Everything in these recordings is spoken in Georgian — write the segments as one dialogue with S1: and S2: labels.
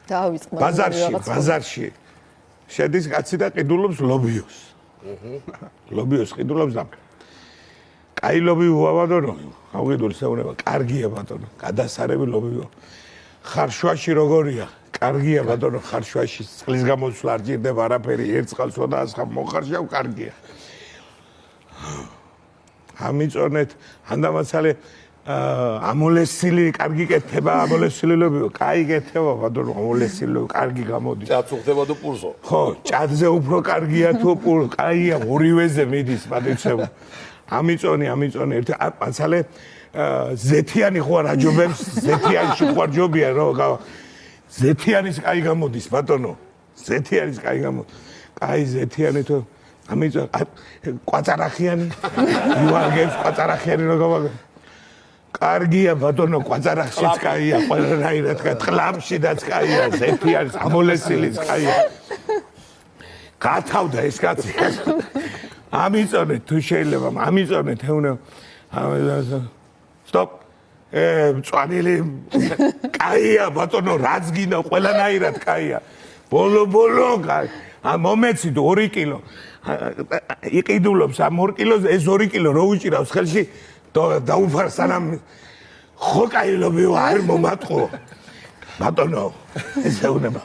S1: ბაზარში შედის კაცი და ყიდულობს ლობიოს. ლობიოს ყიდულობს და კაი ლობიო ბატონო, გავყიდული საუნება, კარგია ბატონო, გადასარევი ლობიო. ხარშვაში როგორია? კარგია ბატონო, ხარშვაში წყლის გამოსვლა არ ჭირდება არაფერი, ერთ წყალს და ასხამ მოხარშავ, კარგია. ამიწონეთ, ანდამაცალე ამოლესილი კარგი კეთება, ამოლესილი ლობიო, კაი კეთება ბატონო, ამოლესილი კარგი გამოდის.
S2: წაწუხდება თუ პულსო.
S1: ხო, ჭადზე უფრო კარგია თუ პულ, კაია, ორივეზე მიდის, პატიცებო. ამიწონი, ერთ მაცალე ზეთიანი ხო არ აჯობებს, ზეთიანში ხო არ ჯობია, რომ ზეთიანის კაი გამოდის, ბატონო. ზეთიანის კაი გამოდის. კაი ზეთიანი თუ ამიწონი, კვაწარახიანი. იუაგებს კვაწარახიანი რო გავაგებ. კარგია ბატონო, კვაწარახშიც კაია, ყველანაირად ტყლამშიდაც კაია, ზეთიანის, ამოლესილის კაია. გათავდა ეს კაცი. ამიწონეთ თუ შეიძლება, ამიწონეთ ეუნე. სტოპ. მწვანილი კაია ბატონო, რაც გინდა ყველანაირად კაია. ბოლო კაი. მომეცით 2 კილო. იყიდულობს ამ 2 კილოზე ეს 2 კილო რო უჭირავს ხელში დაუფარ სანამ ხო კაი ლობიო არ მომატყო. ბატონო, ესე უნება.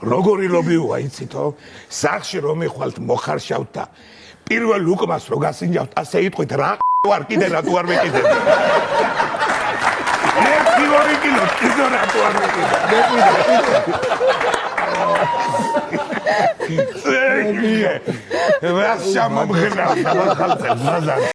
S1: როგორი ლობიოა იცითო? სახში რომ მიხვალთ მოხარშავთ და პირველ უკმას რო გასინჯავთ, ასე იტყვით რა ვარ კიდე რატო არ მეკიდებ? 1 კილო კიდე რატო არ მეკიდებ? რა შემომღერა, ხალხებს მაზარ.